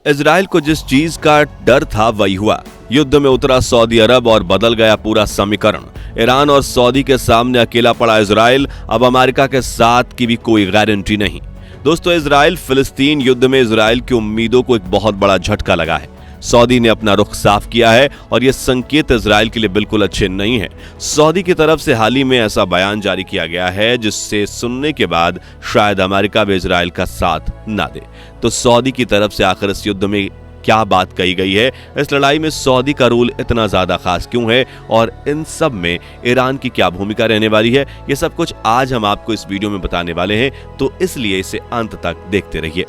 Israel को जिस चीज का डर था वही हुआ। युद्ध में उतरा सऊदी अरब और बदल गया पूरा समीकरण। ईरान और सऊदी के सामने अकेला पड़ा इजराइल, अब अमेरिका के साथ की भी कोई गारंटी नहीं। दोस्तों, इजराइल फिलिस्तीन युद्ध में इजराइल की उम्मीदों को एक बहुत बड़ा झटका लगा है। सऊदी ने अपना रुख साफ किया है और यह संकेत इजराइल के लिए बिल्कुल अच्छे नहीं है। सऊदी की तरफ से हाल ही में ऐसा बयान जारी किया गया है जिससे सुनने के बाद शायद अमेरिका भी इजराइल का साथ ना दे। तो सऊदी की तरफ से आखिर इस युद्ध में क्या बात कही गई है, इस लड़ाई में सऊदी का रोल इतना ज्यादा खास क्यों है और इन सब में ईरान की क्या भूमिका रहने वाली है, ये सब कुछ आज हम आपको इस वीडियो में बताने वाले हैं, तो इसलिए इसे अंत तक देखते रहिए।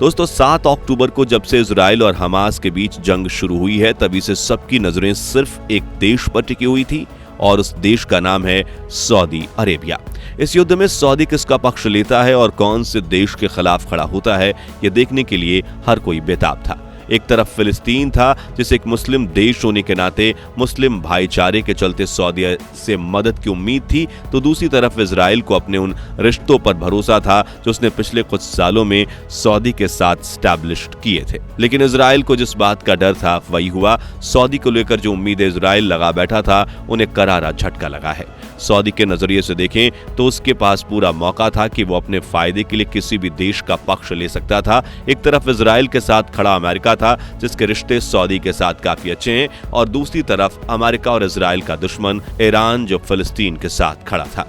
दोस्तों, 7 अक्टूबर को जब से इजराइल और हमास के बीच जंग शुरू हुई है तभी से सबकी नजरें सिर्फ एक देश पर टिकी हुई थी और उस देश का नाम है सऊदी अरेबिया। इस युद्ध में सऊदी किसका पक्ष लेता है और कौन से देश के खिलाफ खड़ा होता है, ये देखने के लिए हर कोई बेताब था। एक तरफ फिलिस्तीन था जिसे एक मुस्लिम देश होने के नाते मुस्लिम भाईचारे के चलते सऊदी से मदद की उम्मीद थी, तो दूसरी तरफ इजराइल को अपने उन रिश्तों पर भरोसा था जो उसने पिछले कुछ सालों में सऊदी के साथ स्टैब्लिश किए थे। लेकिन इजराइल को जिस बात का डर था वही हुआ। सऊदी को लेकर जो उम्मीदें इजराइल लगा बैठा था उन्हें करारा झटका लगा है। सऊदी के नजरिए से देखें तो उसके पास पूरा मौका था कि वो अपने फायदे के लिए किसी भी देश का पक्ष ले सकता था। एक तरफ इजराइल के साथ खड़ा अमेरिका था जिसके रिश्ते सऊदी के साथ काफी अच्छे हैं, और दूसरी तरफ अमेरिका और इजराइल का दुश्मन ईरान जो फिलिस्तीन के साथ खड़ा था।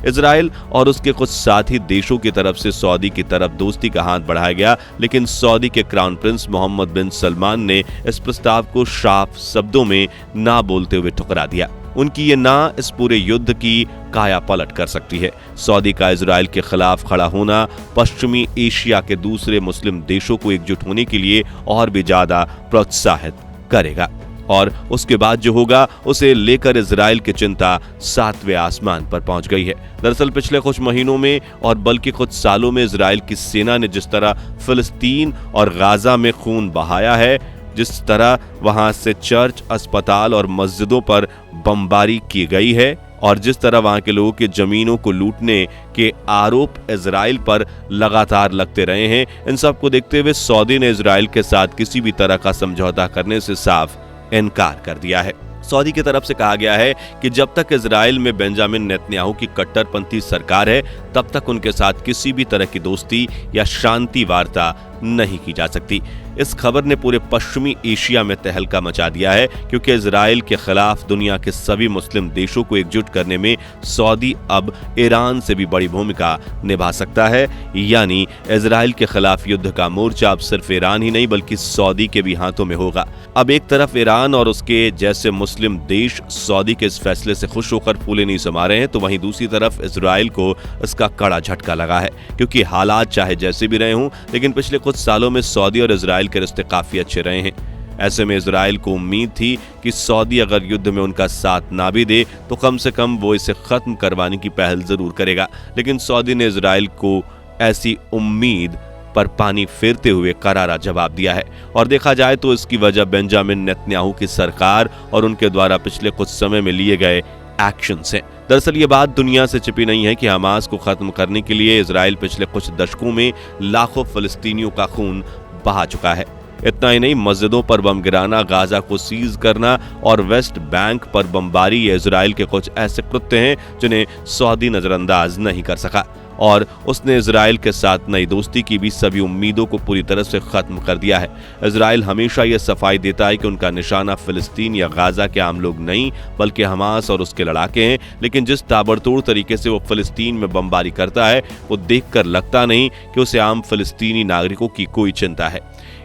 इजराइल और उसके कुछ साथी देशों की तरफ से सऊदी की तरफ दोस्ती का हाथ बढ़ाया गया, लेकिन सऊदी के क्राउन प्रिंस मोहम्मद बिन सलमान ने इस प्रस्ताव को साफ शब्दों में ना बोलते हुए ठुकरा दिया। उनकी ये ना इस पूरे युद्ध की काया पलट कर सकती है। सऊदी का इजराइल के खिलाफ खड़ा होना पश्चिमी एशिया के दूसरे मुस्लिम देशों को एकजुट होने के लिए और भी ज्यादा प्रोत्साहित करेगा, और उसके बाद जो होगा उसे लेकर इजराइल की चिंता 7वें आसमान पर पहुंच गई है। दरअसल पिछले कुछ महीनों में और बल्कि कुछ सालों में इजराइल की सेना ने जिस तरह फिलिस्तीन और गाजा में खून बहाया है, जिस तरह वहां से चर्च, अस्पताल और मस्जिदों पर बमबारी की गई है और जिस तरह वहां के लोगों की जमीनों को लूटने के आरोप इजराइल पर लगातार लगते रहे हैं, इन सब को देखते हुए सऊदी ने इजराइल के साथ किसी भी तरह का समझौता करने से साफ इनकार कर दिया है। सऊदी की तरफ से कहा गया है कि जब तक इजराइल में बेंजामिन नेतन्याहू की कट्टरपंथी सरकार है तब तक उनके साथ किसी भी तरह की दोस्ती या शांति वार्ता नहीं की जा सकती। इस खबर ने पूरे पश्चिमी एशिया में तहलका मचा दिया है, क्योंकि इजराइल के खिलाफ दुनिया के सभी मुस्लिम देशों को एकजुट करने में सऊदी अब ईरान से भी बड़ी भूमिका निभा सकता है। यानी इजराइल के खिलाफ युद्ध का मोर्चा अब सिर्फ ईरान ही नहीं बल्कि सऊदी के भी हाथों में होगा। अब एक तरफ ईरान और उसके जैसे मुस्लिम देश सऊदी के इस फैसले से खुश होकर फूले नहीं समा रहे हैं, तो वहीं दूसरी तरफ इजराइल को इसका कड़ा झटका लगा है, क्योंकि हालात चाहे जैसे भी रहे हों लेकिन पिछले कुछ सालों में सऊदी और इजराइल के रिश्ते काफी अच्छे रहे हैं। ऐसे में इजराइल को उम्मीद थी कि सऊदी अगर युद्ध में उनका साथ ना भी दे तो कम से कम वो इसे खत्म करवाने की पहल जरूर करेगा, लेकिन सऊदी ने इजराइल को ऐसी उम्मीद पर पानी फेरते हुए करारा जवाब दिया है। और देखा जाए तो इसकी वजह बेंजामिन नेतन्याहू की सरकार और उनके द्वारा पिछले कुछ समय में लिए गए एक्शन है। दरअसल ये बात दुनिया से छिपी नहीं है कि हमास को खत्म करने के लिए इजराइल पिछले कुछ दशकों में लाखों फिलिस्तीनियों का खून बहा चुका है। इतना ही नहीं, मस्जिदों पर बम गिराना, गाजा को सीज करना और वेस्ट बैंक पर बमबारी ये इजराइल के कुछ ऐसे कृत्य हैं जिन्हें सऊदी नजरअंदाज नहीं कर सका, और उसने इजराइल के साथ नई दोस्ती की भी सभी उम्मीदों को पूरी तरह से खत्म कर दिया है। इजराइल हमेशा यह सफाई देता है कि उनका निशाना फिलिस्तीन या गाजा के आम लोग नहीं बल्कि हमास और उसके लड़ाके हैं, लेकिन जिस ताबड़तोड़ तरीके से वो फिलिस्तीन में बमबारी करता है वो देखकर लगता नहीं कि उसे आम फिलिस्तीनी नागरिकों की कोई चिंता है।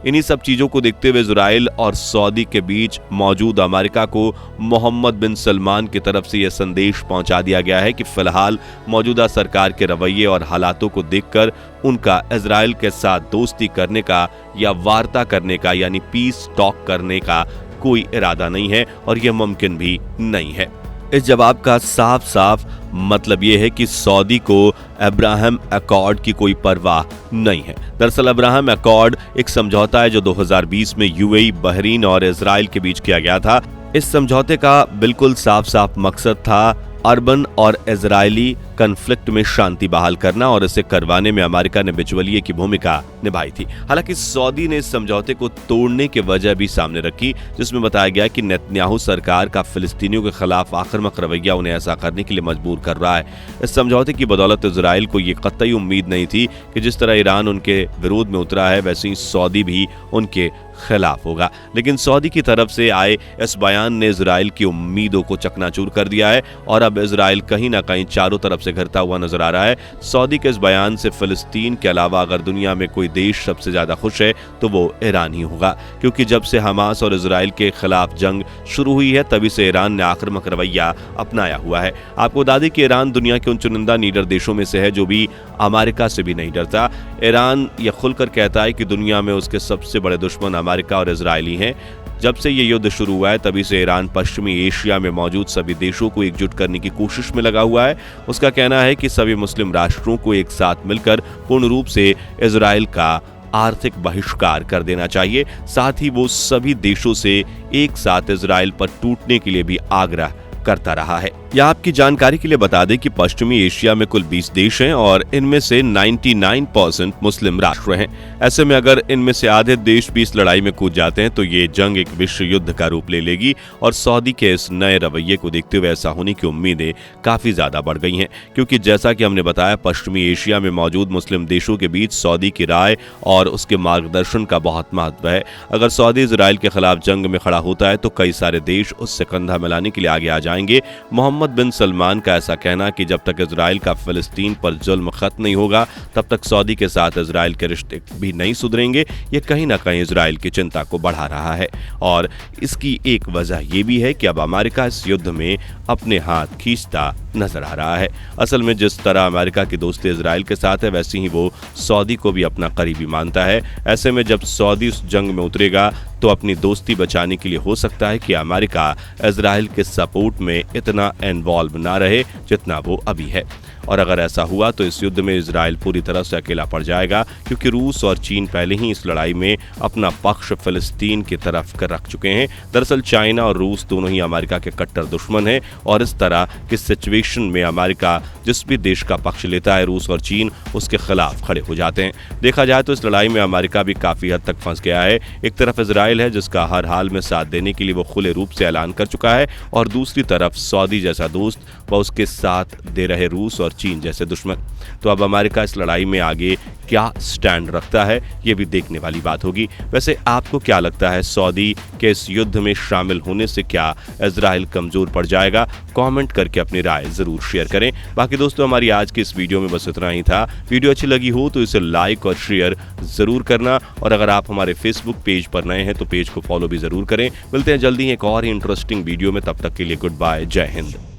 इन्हीं सब चीजों को देखते हुए इजराइल और सऊदी के बीच मौजूद अमेरिका को मोहम्मद बिन सलमान की तरफ से यह संदेश पहुंचा दिया गया है कि फिलहाल मौजूदा सरकार के रवैये और हालातों को देखकर उनका इजराइल के साथ दोस्ती करने का या वार्ता करने का यानी पीस टॉक करने का कोई इरादा नहीं है और यह मुमकिन भी नहीं है। इस जवाब का साफ साफ मतलब यह है कि सऊदी को अब्राहम अकॉर्ड की कोई परवाह नहीं है। दरअसल अब्राहम अकॉर्ड एक समझौता है जो 2020 में यूएई, बहरीन और इजराइल के बीच किया गया था। इस समझौते का बिल्कुल साफ साफ मकसद था अर्बन और इजरायली कन्फ्लिक्ट में शांति बहाल करना और इसे करवाने में अमेरिका ने बिचौलिए की भूमिका निभाई थी। हालांकि सऊदी ने इस समझौते को तोड़ने की वजह भी सामने रखी, जिसमें बताया गया कि नेतन्याहू सरकार का फिलिस्तीनियों के खिलाफ आक्रामक रवैया उन्हें ऐसा करने के लिए मजबूर कर रहा है। इस समझौते की बदौलत इजराइल को ये कतई उम्मीद नहीं थी कि जिस तरह ईरान उनके विरोध में उतरा है वैसे ही सऊदी भी उनके खिलाफ होगा। लेकिन सऊदी की तरफ से आए इस बयान ने इजराइल की उम्मीदों को चकनाचूर कर दिया है और अब इजराइल कहीं ना कहीं चारों तरफ से घिरता हुआ नजर आ रहा है। सऊदी के इस बयान से फिलिस्तीन के अलावा अगर दुनिया में कोई देश सबसे ज्यादा खुश है तो वो ईरान ही होगा, क्योंकि जब से हमास और इजराइल के खिलाफ जंग शुरू हुई है तभी से ईरान ने आक्रामक रवैया अपनाया हुआ है। आपको बता दें कि ईरान दुनिया के उन चुनिंदा लीडर देशों में से है जो भी अमेरिका से भी नहीं डरता। ईरान यह खुलकर कहता है कि दुनिया में उसके सबसे बड़े दुश्मन अमेरिका और इजरायली हैं। जब से ये युद्ध शुरू हुआ है तभी से ईरान पश्चिमी एशिया में मौजूद सभी देशों को एकजुट करने की कोशिश में लगा हुआ है। उसका कहना है कि सभी मुस्लिम राष्ट्रों को एक साथ मिलकर पूर्ण रूप से इजराइल का आर्थिक बहिष्कार कर देना चाहिए। साथ ही वो सभी देशों से एक साथ इजराइल पर टूटने के लिए भी आग्रह करता रहा है। यह आपकी जानकारी के लिए बता दें कि पश्चिमी एशिया में कुल 20 देश हैं और इनमें से 99% मुस्लिम राष्ट्र हैं। ऐसे में अगर इनमें से आधे देश भी इस लड़ाई में कूद जाते हैं तो ये जंग एक विश्व युद्ध का रूप ले लेगी और सऊदी के इस नए रवैये को देखते हुए ऐसा होने की उम्मीदें काफी ज्यादा बढ़ गई हैं, क्योंकि जैसा कि हमने बताया पश्चिमी एशिया में मौजूद मुस्लिम देशों के बीच सऊदी की राय और उसके मार्गदर्शन का बहुत महत्व है। अगर सऊदी इजराइल के खिलाफ जंग में खड़ा होता है तो कई सारे देश उससे कंधा मिलाने के लिए आगे आ जाएंगे। मोहम्मद बिन सलमान का ऐसा कहना कि जब तक इजराइल का फिलिस्तीन पर जुल्म खत्म नहीं होगा तब तक सऊदी के साथ इजराइल के रिश्ते भी नहीं सुधरेंगे, ये कहीं ना कहीं इजराइल की चिंता को बढ़ा रहा है। और इसकी एक वजह यह भी है कि अब अमेरिका इस युद्ध में अपने हाथ खींचता नजर आ रहा है। असल में जिस तरह अमेरिका की दोस्ती इजराइल के साथ है वैसे ही वो सऊदी को भी अपना करीबी मानता है। ऐसे में जब सऊदी उस जंग में उतरेगा तो अपनी दोस्ती बचाने के लिए हो सकता है कि अमेरिका इजराइल के सपोर्ट में इतना इन्वॉल्व ना रहे जितना वो अभी है। और अगर ऐसा हुआ तो इस युद्ध में इजराइल पूरी तरह से अकेला पड़ जाएगा, क्योंकि रूस और चीन पहले ही इस लड़ाई में अपना पक्ष फिलिस्तीन की तरफ कर रख चुके हैं। दरअसल चाइना और रूस दोनों ही अमेरिका के कट्टर दुश्मन हैं और इस तरह की सिचुएशन में अमेरिका जिस भी देश का पक्ष लेता है रूस और चीन उसके खिलाफ खड़े हो जाते हैं। देखा जाए तो इस लड़ाई में अमेरिका भी काफी हद तक फंस गया है। एक तरफ इजराइल है जिसका हर हाल में साथ देने के लिए वो खुले रूप से ऐलान कर चुका है और दूसरी तरफ सऊदी जैसा दोस्त व उसके साथ दे रहे रूस और चीन जैसे दुश्मन। तो अब अमेरिका इस लड़ाई में आगे क्या स्टैंड रखता है ये भी देखने वाली बात होगी। वैसे आपको क्या लगता है, सऊदी के इस युद्ध में शामिल होने से क्या इजराइल कमजोर पड़ जाएगा? कमेंट करके अपनी राय जरूर शेयर करें। बाकी दोस्तों हमारी आज की इस वीडियो में बस इतना ही था। वीडियो अच्छी लगी हो तो इसे लाइक और शेयर जरूर करना और अगर आप हमारे फेसबुक पेज पर नए हैं तो पेज को फॉलो भी जरूर करें। मिलते हैं जल्दी एक और ही इंटरेस्टिंग वीडियो में, तब तक के लिए गुड बाय, जय हिंद।